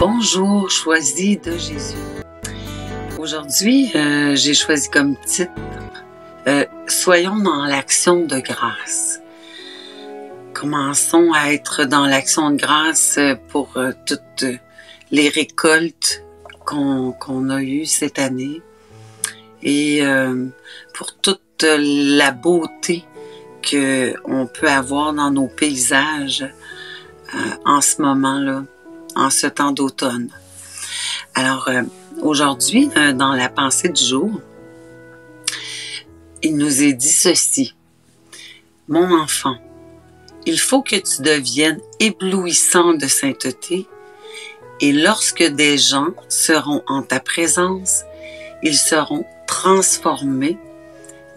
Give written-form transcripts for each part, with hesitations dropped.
Bonjour, choisi de Jésus. Aujourd'hui, j'ai choisi comme titre Soyons dans l'action de grâce. Commençons à être dans l'action de grâce pour toutes les récoltes qu'on a eues cette année et pour toute la beauté qu'on peut avoir dans nos paysages en ce moment-là, en ce temps d'automne. Alors, aujourd'hui, dans la pensée du jour, il nous est dit ceci. Mon enfant, il faut que tu deviennes éblouissant de sainteté et lorsque des gens seront en ta présence, ils seront transformés,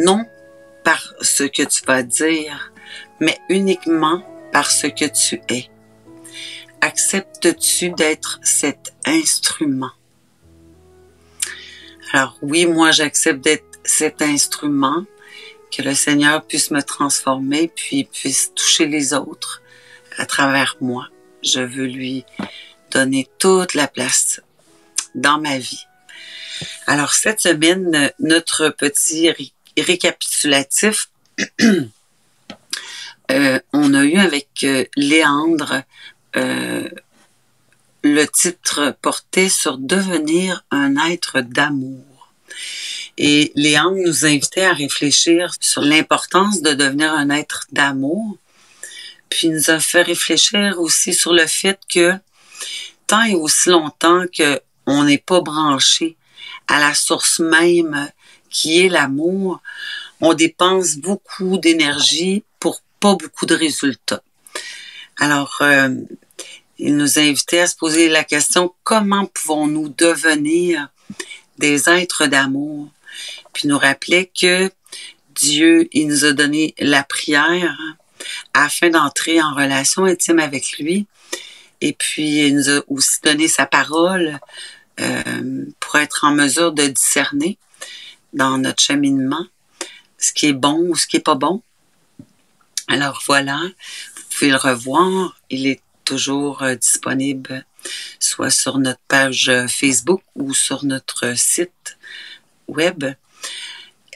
non par ce que tu vas dire, mais uniquement par ce que tu es. Acceptes-tu d'être cet instrument? Alors oui, moi j'accepte d'être cet instrument, que le Seigneur puisse me transformer, puis puisse toucher les autres à travers moi. Je veux lui donner toute la place dans ma vie. Alors cette semaine, notre petit récapitulatif, on a eu avec Léandre, le titre portait sur devenir un être d'amour. Et Léandre nous invitait à réfléchir sur l'importance de devenir un être d'amour. Puis il nous a fait réfléchir aussi sur le fait que tant et aussi longtemps qu'on n'est pas branché à la source même qui est l'amour, on dépense beaucoup d'énergie pour pas beaucoup de résultats. Alors, il nous invitait à se poser la question, comment pouvons-nous devenir des êtres d'amour? Puis il nous rappelait que Dieu, il nous a donné la prière afin d'entrer en relation intime avec lui. Et puis, il nous a aussi donné sa parole pour être en mesure de discerner dans notre cheminement ce qui est bon ou ce qui est pas bon. Alors voilà, vous pouvez le revoir. Il est toujours disponible soit sur notre page Facebook ou sur notre site web.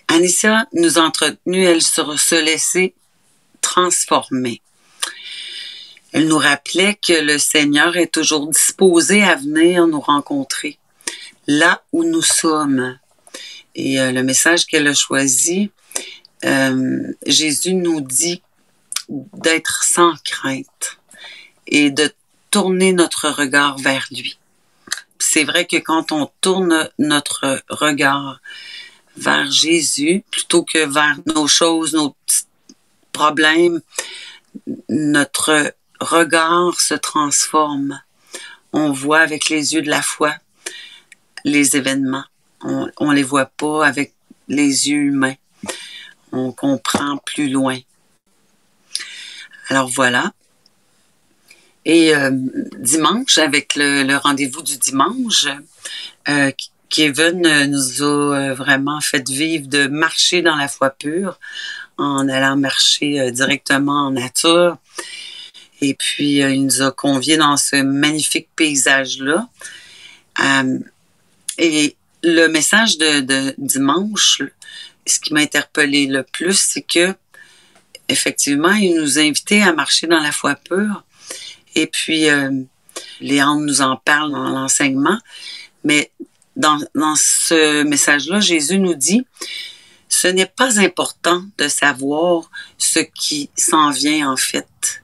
Anicia nous a entretenu, elle sur se laisser transformer. Elle nous rappelait que le Seigneur est toujours disposé à venir nous rencontrer là où nous sommes. Et le message qu'elle a choisi, Jésus nous dit d'être sans crainte et de tourner notre regard vers lui. C'est vrai que quand on tourne notre regard vers Jésus, plutôt que vers nos choses, nos petits problèmes, notre regard se transforme. On voit avec les yeux de la foi les événements. On les voit pas avec les yeux humains. On comprend plus loin. Alors voilà. Et dimanche, avec le rendez-vous du dimanche, Kevin nous a vraiment fait vivre de marcher dans la foi pure en allant marcher directement en nature. Et puis, il nous a conviés dans ce magnifique paysage-là. Et le message de dimanche, ce qui m'a interpellé le plus, c'est que effectivement, il nous a invités à marcher dans la foi pure. Et puis, Léandre nous en parle dans l'enseignement. Mais dans ce message-là, Jésus nous dit, ce n'est pas important de savoir ce qui s'en vient en fait.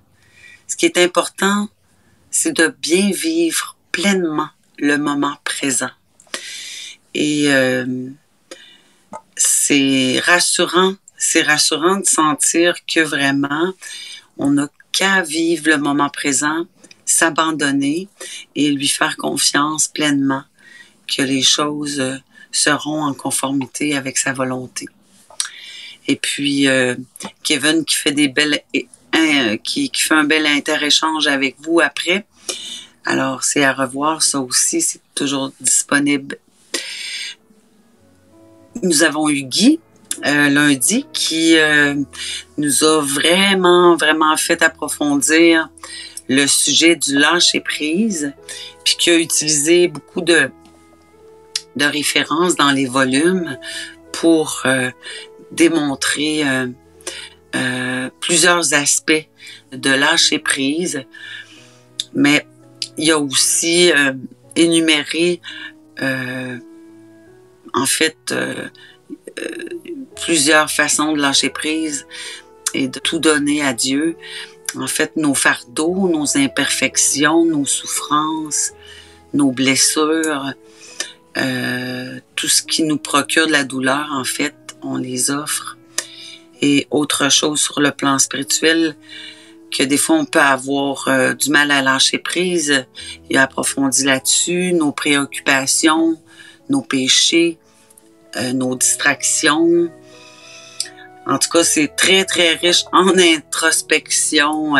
Ce qui est important, c'est de bien vivre pleinement le moment présent. Et c'est rassurant de sentir que vraiment, on n'a qu'à vivre le moment présent, s'abandonner et lui faire confiance pleinement que les choses seront en conformité avec sa volonté. Et puis, Kevin qui fait qui fait un bel inter-échange avec vous après. Alors, c'est à revoir, ça aussi, c'est toujours disponible. Nous avons eu Guy, lundi, qui nous a vraiment fait approfondir le sujet du lâcher-prise, puis qui a utilisé beaucoup de références dans les volumes pour démontrer plusieurs aspects de lâcher-prise. Mais il y a aussi énuméré en fait plusieurs façons de lâcher prise et de tout donner à Dieu. En fait, nos fardeaux, nos imperfections, nos souffrances, nos blessures, tout ce qui nous procure de la douleur, en fait, on les offre. Et autre chose sur le plan spirituel, que des fois on peut avoir du mal à lâcher prise. Il a approfondi là-dessus nos préoccupations, nos péchés, nos distractions. En tout cas, c'est très, très riche en introspection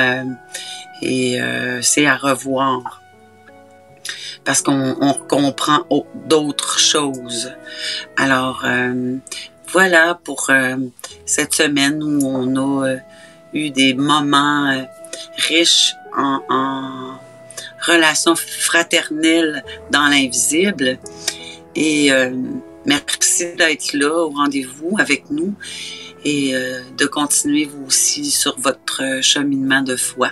et c'est à revoir parce qu'on comprend d'autres choses. Alors, voilà pour cette semaine où on a eu des moments riches en relations fraternelles dans l'invisible. Et merci d'être là au rendez-vous avec nous et de continuer vous aussi sur votre cheminement de foi.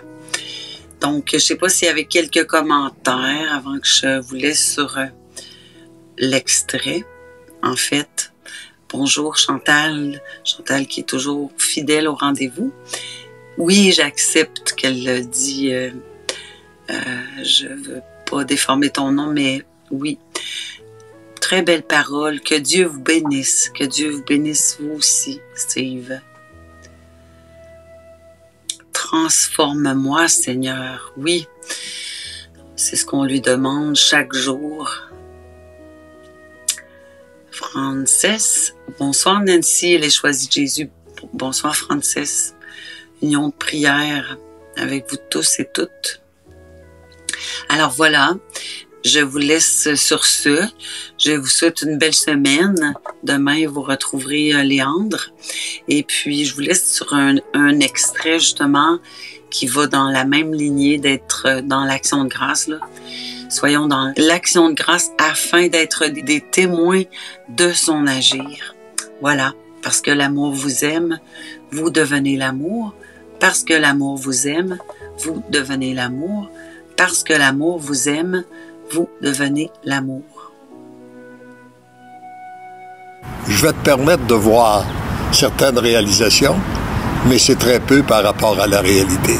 Donc, je ne sais pas s'il y avait quelques commentaires avant que je vous laisse sur l'extrait. En fait, bonjour Chantal qui est toujours fidèle au rendez-vous. Oui, j'accepte qu'elle le dit. Je veux pas déformer ton nom, mais oui. Très belle parole. Que Dieu vous bénisse. Que Dieu vous bénisse vous aussi, Steve. Transforme-moi, Seigneur. Oui, c'est ce qu'on lui demande chaque jour. Frances, bonsoir Nancy, elle est choisie de Jésus. Bonsoir Frances. Union de prière avec vous tous et toutes. Alors voilà, je vous laisse sur ce. Je vous souhaite une belle semaine. Demain, vous retrouverez Léandre. Et puis, je vous laisse sur un extrait, justement, qui va dans la même lignée d'être dans l'action de grâce. Là. Soyons dans l'action de grâce afin d'être des témoins de son agir. Voilà. Parce que l'amour vous aime, vous devenez l'amour. Parce que l'amour vous aime, vous devenez l'amour. Parce que l'amour vous aime, vous devenez l'amour. Je vais te permettre de voir certaines réalisations, mais c'est très peu par rapport à la réalité.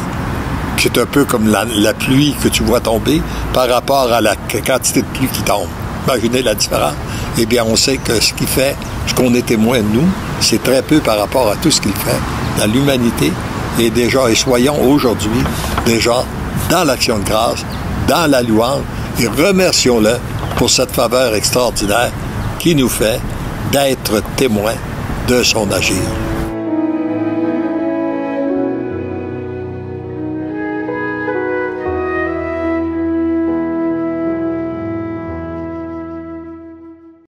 C'est un peu comme la pluie que tu vois tomber par rapport à la quantité de pluie qui tombe. Imaginez la différence. Eh bien, on sait que ce qu'il fait, ce qu'on est témoin de nous, c'est très peu par rapport à tout ce qu'il fait dans l'humanité. Et déjà, et soyons aujourd'hui déjà dans l'action de grâce, dans la louange, et remercions-le pour cette faveur extraordinaire qui nous fait d'être témoins de son agir.